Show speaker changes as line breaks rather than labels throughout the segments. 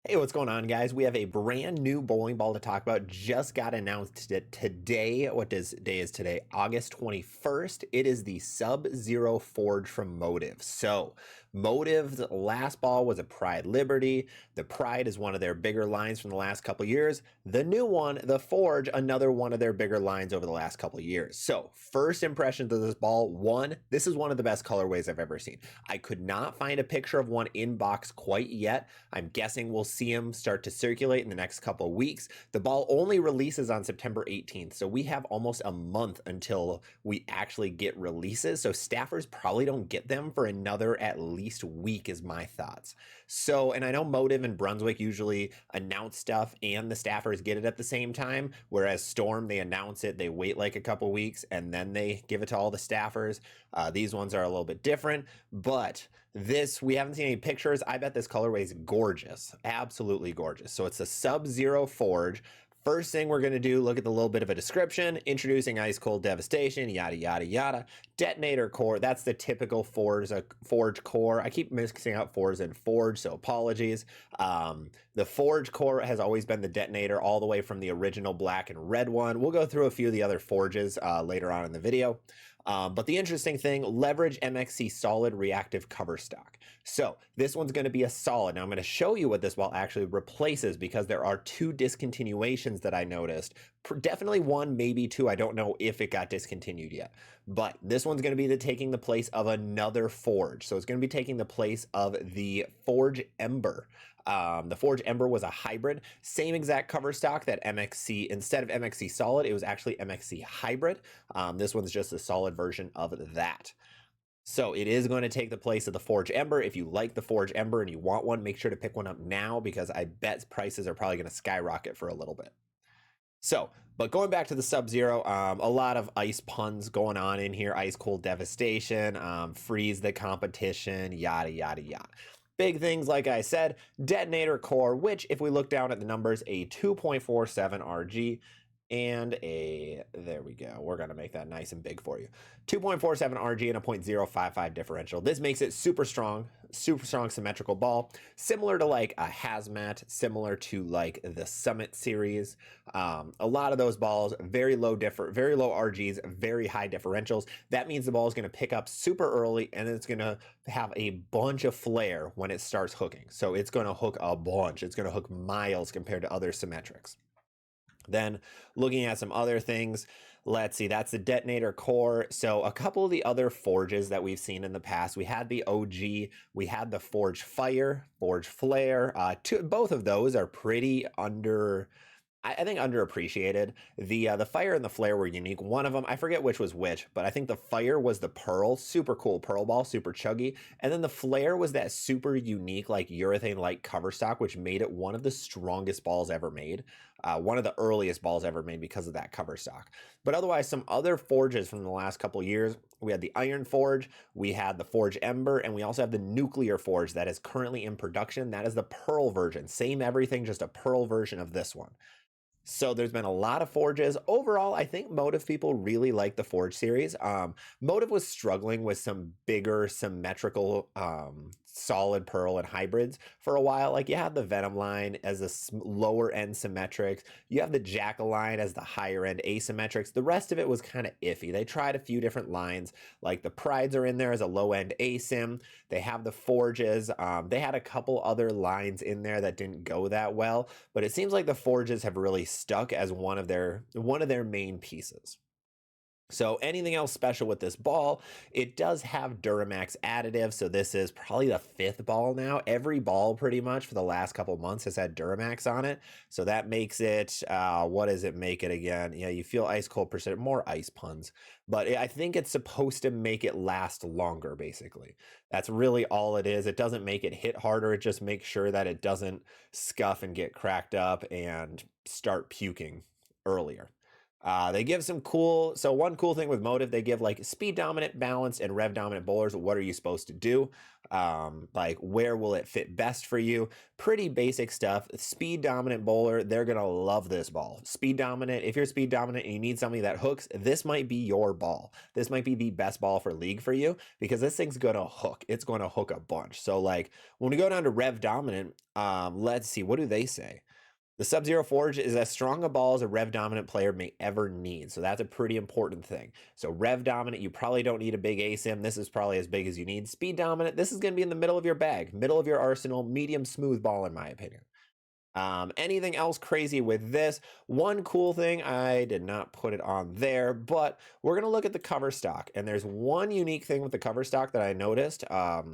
Hey, what's going on, guys? We have a brand new bowling ball to talk about. Just got announced today. What day is today? August 21st. It is the SUBZERO Forge from MOTIV. So, MOTIV's last ball was a Pride Liberty. The Pride is one of their bigger lines from the last couple years. The new one, the Forge, another one of their bigger lines over the last couple years. So, first impressions of this ball, one, this is one of the best colorways I've ever seen. I could not find a picture of one in box quite yet. I'm guessing we'll see them start to circulate in the next couple of weeks. The ball only releases on September 18th, so we have almost a month until we actually get releases. So staffers probably don't get them for another at least week is my thoughts. So, and I know MOTIV and Brunswick usually announce stuff and the staffers get it at the same time, whereas Storm, they announce it, they wait like a couple weeks, and then they give it to all the staffers. These ones are a little bit different, but this, we haven't seen any pictures. I bet this colorway is gorgeous, absolutely gorgeous. So it's a SUBZERO Forge. First thing we're going to do, look at the little bit of a description. Introducing Ice Cold Devastation, yada, yada, yada. Detonator core, that's the typical Forge core. I keep mixing up Forge and Forge, so apologies. The Forge core has always been the detonator all the way from the original black and red one. We'll go through a few of the other Forges later on in the video. But the interesting thing, leverage MXC solid reactive cover stock. So this one's going to be a solid. Now I'm going to show you what this ball actually replaces because there are two discontinuations that I noticed. Definitely one, maybe two. I don't know if it got discontinued yet. But this one's going to be taking the place of another Forge. So it's going to be taking the place of the Forge Ember. The Forge Ember was a hybrid, same exact cover stock that MXC, instead of MXC Solid, it was actually MXC Hybrid. This one's just a solid version of that. So it is going to take the place of the Forge Ember. If you like the Forge Ember and you want one, make sure to pick one up now because I bet prices are probably going to skyrocket for a little bit. So, but going back to the SUBZERO, a lot of ice puns going on in here. Ice Cold Devastation, freeze the competition, yada, yada, yada. Big things, like I said, detonator core, which if we look down at the numbers, a 2.47 RG and a, there we go, we're going to make that nice and big for you. 2.47 RG and a 0.055 differential. This makes it super strong symmetrical ball, similar to like a Hazmat, similar to like the Summit series. A lot of those balls, very low RGs, very high differentials. That means the ball is going to pick up super early and it's going to have a bunch of flare when it starts hooking. So it's going to hook a bunch. It's going to hook miles compared to other symmetrics. Then looking at some other things, let's see, that's the detonator core. So a couple of the other Forges that we've seen in the past, we had the OG, we had the Forge Fire, Forge Flare. Both of those are pretty I think underappreciated. The Fire and the Flare were unique. One of them, I forget which was which, but I think the Fire was the Pearl, super cool Pearl ball, super chuggy. And then the Flare was that super unique, like urethane-like cover stock, which made it one of the strongest balls ever made. One of the earliest balls ever made because of that cover stock. But otherwise, some other Forges from the last couple years, we had the Iron Forge, we had the Forge Ember, and we also have the Nuclear Forge that is currently in production. That is the Pearl version. Same everything, just a Pearl version of this one. So there's been a lot of Forges. Overall, I think MOTIV people really like the Forge series. MOTIV was struggling with some bigger symmetrical solid Pearl and hybrids for a while. Like you have the Venom line as a lower end symmetrics. You have the Jackal line as the higher end asymmetrics. The rest of it was kind of iffy. They tried a few different lines. Like the Prides are in there as a low end asym. They have the Forges. They had a couple other lines in there that didn't go that well. But it seems like the Forges have really stuck as one of their main pieces. So anything else special with this ball? It does have Duramax additive, so this is probably the 5th ball now. Every ball pretty much for the last couple months has had Duramax on it, so that makes it, what does it make it again? Yeah, you feel ice cold percent, more ice puns, but I think it's supposed to make it last longer, basically. That's really all it is. It doesn't make it hit harder, it just makes sure that it doesn't scuff and get cracked up and start puking earlier. They give some cool, so one cool thing with MOTIV, they give like speed dominant, balanced, and rev dominant bowlers. What are you supposed to do? Like where will it fit best for you? Pretty basic stuff. Speed dominant bowler, they're gonna love this ball. Speed dominant, if you're speed dominant and you need something that hooks, this might be your ball. This might be the best ball for league for you because this thing's gonna hook. It's gonna hook a bunch. So like when we go down to rev dominant, let's see, what do they say? The Sub-Zero Forge is as strong a ball as a rev dominant player may ever need. So that's a pretty important thing. So rev dominant, you probably don't need a big ASIM. This is probably as big as you need. Speed dominant, this is going to be in the middle of your bag, middle of your arsenal, medium smooth ball in my opinion. Anything else crazy with this? One cool thing, I did not put it on there, but we're going to look at the cover stock. And there's one unique thing with the cover stock that I noticed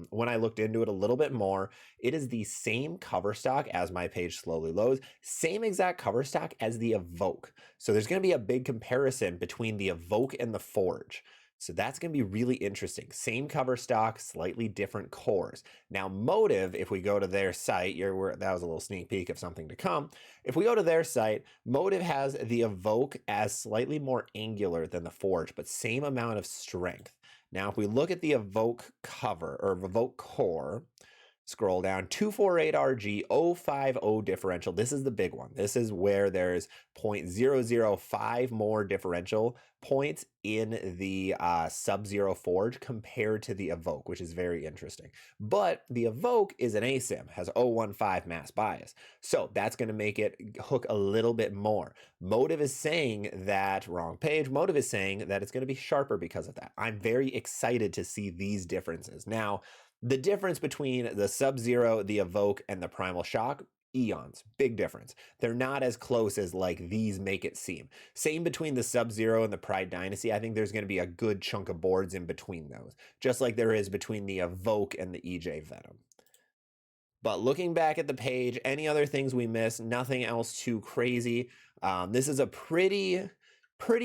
when I looked into it a little bit more. It is the same cover stock as my page slowly loads, same exact cover stock as the Evoke. So there's going to be a big comparison between the Evoke and the Forge. So that's going to be really interesting. Same cover stock, slightly different cores. Now, MOTIV, if we go to their site, that was a little sneak peek of something to come. If we go to their site, MOTIV has the Evoke as slightly more angular than the Forge, but same amount of strength. Now, if we look at the Evoke cover, or Evoke core, scroll down, 248 RG, 050 differential. This is the big one. This is where there's 0.005 more differential points in the Sub-Zero Forge compared to the Evoke, which is very interesting. But the Evoke is an ASIM, has 015 mass bias. So that's going to make it hook a little bit more. MOTIV is saying that, wrong page, MOTIV is saying that it's going to be sharper because of that. I'm very excited to see these differences. Now, the difference between the Sub-Zero, the Evoke, and the Primal Shock, eons, big difference. They're not as close as like these make it seem. Same between the Sub-Zero and the Pride Dynasty. I think there's going to be a good chunk of boards in between those, just like there is between the Evoke and the EJ Venom. But looking back at the page, any other things we missed, nothing else too crazy. This is a pretty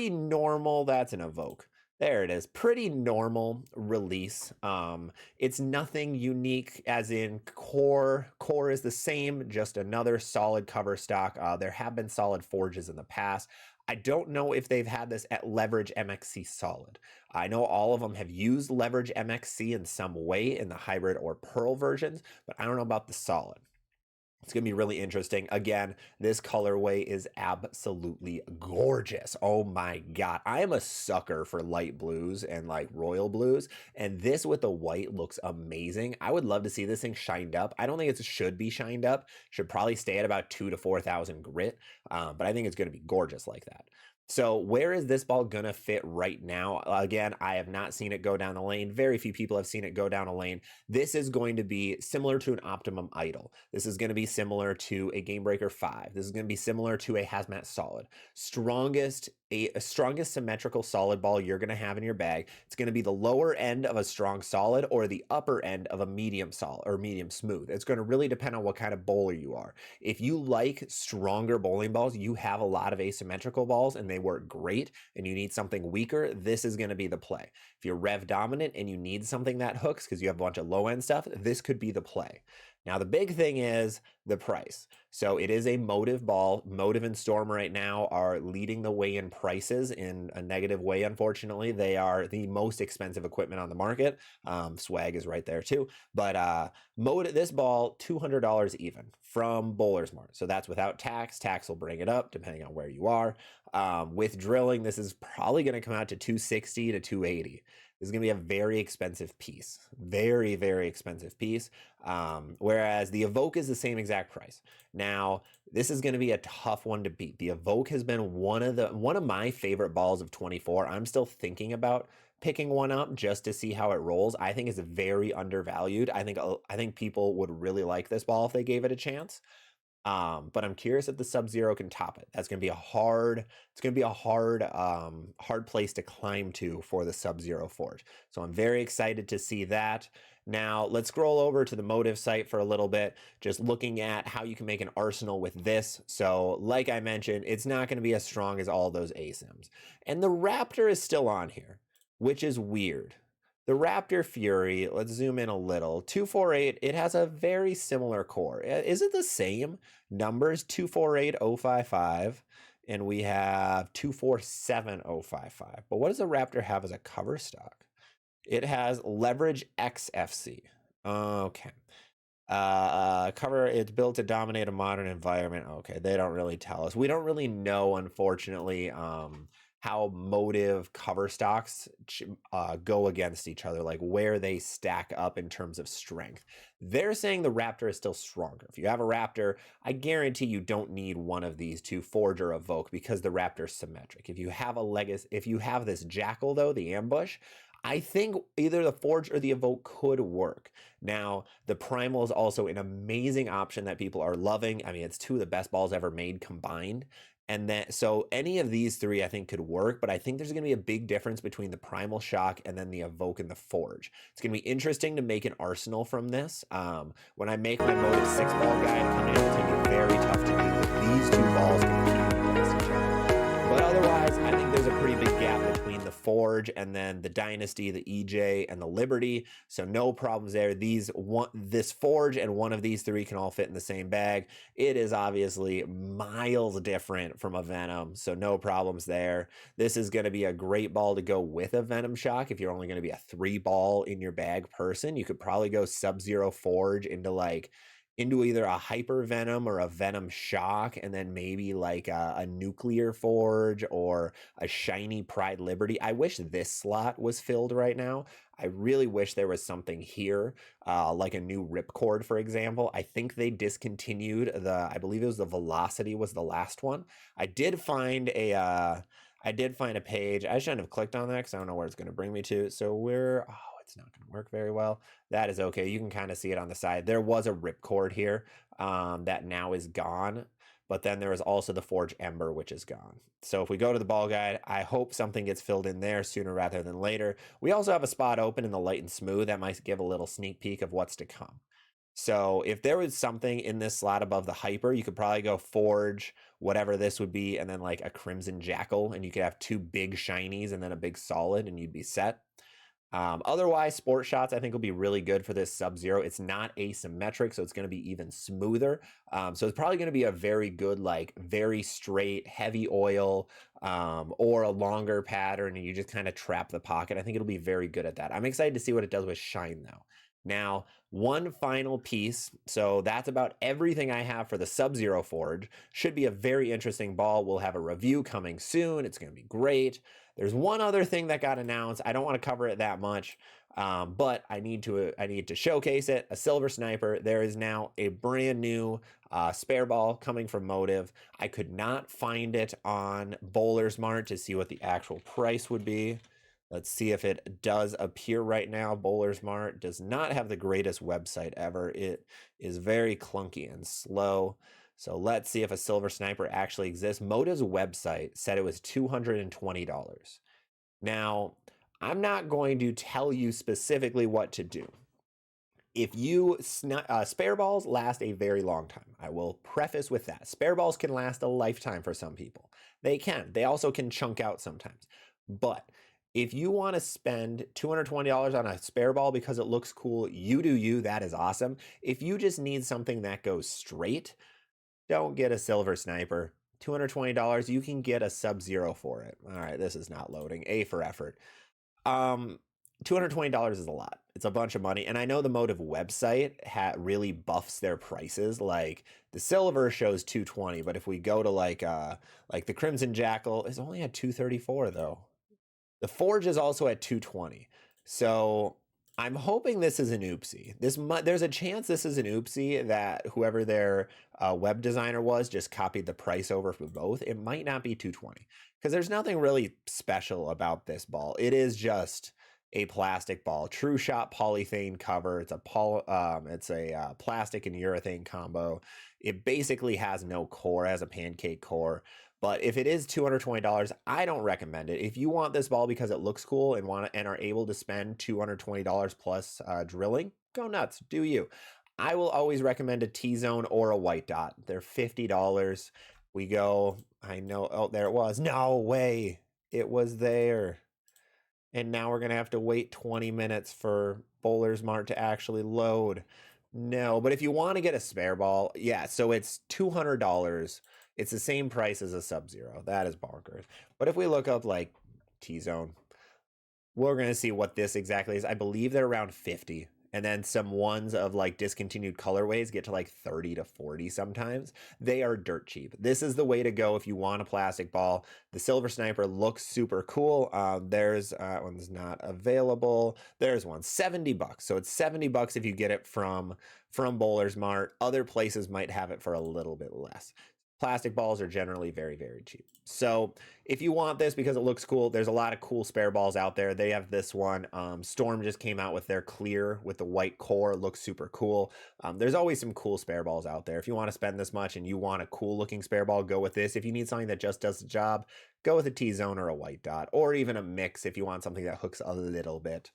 normal, that's an Evoke. There it is. Pretty normal release. It's nothing unique as in core. Core is the same, just another solid cover stock. There have been solid forges in the past. I don't know if they've had this at Leverage MXC Solid. I know all of them have used Leverage MXC in some way in the hybrid or Pearl versions, but I don't know about the Solid. It's going to be really interesting. Again, this colorway is absolutely gorgeous. Oh my God. I am a sucker for light blues and like royal blues. And this with the white looks amazing. I would love to see this thing shined up. I don't think it should be shined up. Should probably stay at about 2,000 to 4,000 grit. But I think it's going to be gorgeous like that. So where is this ball going to fit right now? Again, I have not seen it go down a lane. Very few people have seen it go down a lane. This is going to be similar to an Optimum Idol. This is going to be similar to a Game Breaker 5. This is going to be similar to a Hazmat Solid. Strongest symmetrical solid ball you're going to have in your bag. It's going to be the lower end of a strong solid or the upper end of a medium solid or medium smooth. It's going to really depend on what kind of bowler you are. If you like stronger bowling balls, you have a lot of asymmetrical balls and they work great and you need something weaker, this is going to be the play. If you're rev dominant and you need something that hooks because you have a bunch of low end stuff, this could be the play. Now, the big thing is the price. So it is a MOTIV ball. MOTIV and Storm right now are leading the way in prices in a negative way, unfortunately. They are the most expensive equipment on the market. Swag is right there too. But MOTIV, this ball, $200 even from Bowler's Mart. So that's without tax. Tax will bring it up depending on where you are. With drilling, this is probably going to come out to $260 to $280. This is going to be a very expensive piece. Very, very expensive piece. Whereas the Evoke is the same exact price. Now, this is going to be a tough one to beat. The Evoke has been one of my favorite balls of 24. I'm still thinking about picking one up just to see how it rolls. I think it's very undervalued. I think people would really like this ball if they gave it a chance. But I'm curious if the Sub-Zero can top it. It's going to be a hard place to climb to for the Sub-Zero Forge. So I'm very excited to see that. Now let's scroll over to the MOTIV site for a little bit, just looking at how you can make an arsenal with this. So like I mentioned, it's not going to be as strong as all those ASIMs. And the Raptor is still on here, which is weird. The Raptor Fury, let's zoom in a little. 248, it has a very similar core. Is it the same numbers? 248055, and we have 247055. But what does the Raptor have as a cover stock? It has Leverage XFC. Okay. Cover, it's built to dominate a modern environment. Okay, they don't really tell us. We don't really know, unfortunately, how motive cover stocks go against each other, like where they stack up in terms of strength. They're saying the Raptor is still stronger. If you have a Raptor, I guarantee you don't need one of these to forge or evoke because the Raptor's symmetric. If you have a Legacy, if you have this Jackal though, the ambush, I think either the forge or the evoke could work. Now, the Primal is also an amazing option that people are loving. I mean, it's two of the best balls ever made combined. And then, so any of these three I think could work, but I think there's going to be a big difference between the Primal Shock and then the Evoke and the Forge. It's going to be interesting to make an arsenal from this. When I make my Motive 6 ball guide coming in, it's going to be very tough to do with these two balls competing against each other. But otherwise, I think there's a pretty big gap between the Forge and then the Dynasty, the EJ, and the Liberty. So no problems there. This Forge and one of these three can all fit in the same bag. It is obviously miles different from a Venom, so no problems there. This is going to be a great ball to go with a Venom Shock. If you're only going to be a 3-ball in your bag person, you could probably go Sub-Zero Forge into either a Hyper Venom or a Venom Shock, and then maybe like a Nuclear Forge or a Shiny Pride Liberty. I wish this slot was filled right now. I really wish there was something here, like a new Ripcord, for example. I think they discontinued I believe it was the Velocity was the last one. I did find a page. I shouldn't have clicked on that because I don't know where it's going to bring me to. So it's not going to work very well. That is okay. You can kind of see it on the side. There was a Ripcord here that now is gone. But then there is also the Forge Ember, which is gone. So if we go to the ball guide, I hope something gets filled in there sooner rather than later. We also have a spot open in the light and smooth that might give a little sneak peek of what's to come. So if there was something in this slot above the Hyper, you could probably go Forge, whatever this would be, and then like a Crimson Jackal, and you could have 2 big shinies and then a big solid, and you'd be set. Otherwise, Sport Shots I think will be really good for this Sub-Zero. It's not asymmetric, so it's going to be even smoother. So it's probably going to be a very good, like very straight, heavy oil, or a longer pattern, and you just kind of trap the pocket. I think it'll be very good at that. I'm excited to see what it does with Shine, though. Now, one final piece. So that's about everything I have for the Sub-Zero Forge. Should be a very interesting ball. We'll have a review coming soon. It's going to be great. There's one other thing that got announced. I don't want to cover it that much, but I need to showcase it. A Silver Sniper. There is now a brand new spare ball coming from Motive. I could not find it on Bowler's Mart to see what the actual price would be. Let's see if it does appear right now. Bowler's Mart does not have the greatest website ever. It is very clunky and slow. So let's see if a Silver Sniper actually exists. Motive's website said it was $220. Now, I'm not going to tell you specifically what to do. If spare balls last a very long time. I will preface with that. Spare balls can last a lifetime for some people. They can. They also can chunk out sometimes. But if you want to spend $220 on a spare ball because it looks cool, you do you. That is awesome. If you just need something that goes straight, don't get a Silver Sniper. $220, you can get a Sub-Zero for it. All right, this is not loading. A for effort. $220 is a lot. It's a bunch of money. And I know the Motive website really buffs their prices. Like the silver shows $220, but if we go to like the Crimson Jackal, it's only at $234 though. The Forge is also at $220. So I'm hoping this is an oopsie. There's a chance this is an oopsie that whoever their web designer was just copied the price over for both. It might not be $220 because there's nothing really special about this ball. It is just a plastic ball, True Shot polythene cover. It's a plastic and urethane combo. It basically has no core, it has a pancake core. But if it is $220, I don't recommend it. If you want this ball because it looks cool and are able to spend $220 plus drilling, go nuts, do you. I will always recommend a T-Zone or a White Dot. They're $50. We go, I know, oh, there it was. No way, it was there. And now we're going to have to wait 20 minutes for Bowler's Mart to actually load. No, but if you want to get a spare ball, yeah, so it's $200. It's the same price as a Sub-Zero. That is bonkers. But if we look up like T-Zone, we're going to see what this exactly is. I believe they're around 50. And then some ones of like discontinued colorways get to like 30 to 40 sometimes. They are dirt cheap. This is the way to go if you want a plastic ball. The Silver Sniper looks super cool. There's one's not available. There's one, $70. So it's $70 if you get it from Bowler's Mart. Other places might have it for a little bit less. Plastic balls are generally very, very cheap. So if you want this because it looks cool, there's a lot of cool spare balls out there. They have this one. Storm just came out with their clear with the white core. It looks super cool. There's always some cool spare balls out there. If you want to spend this much and you want a cool looking spare ball, go with this. If you need something that just does the job, go with a T-zone or a white dot, or even a mix if you want something that hooks a little bit.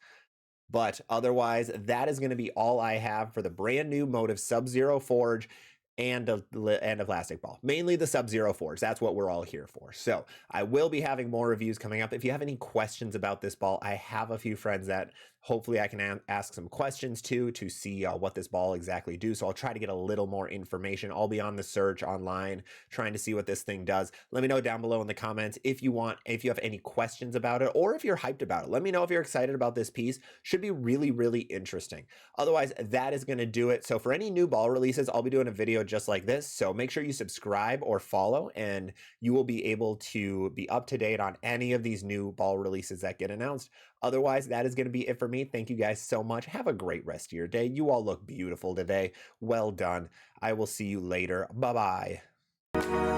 But otherwise, that is going to be all I have for the brand new MOTIV SUBZERO Forge and a plastic ball. Mainly the SUBZERO Forge. That's what we're all here for. So I will be having more reviews coming up. If you have any questions about this ball, I have a few friends that hopefully I can ask some questions to see what this ball exactly do. So I'll try to get a little more information. I'll be on the search online trying to see what this thing does. Let me know down below in the comments if you have any questions about it, or if you're hyped about it. Let me know if you're excited about this piece. Should be really, really interesting. Otherwise, that is going to do it. So for any new ball releases, I'll be doing a video just like this. So make sure you subscribe or follow, and you will be able to be up to date on any of these new ball releases that get announced. Otherwise, that is going to be it for me. Thank you guys so much. Have a great rest of your day. You all look beautiful today. Well done. I will see you later. Bye-bye.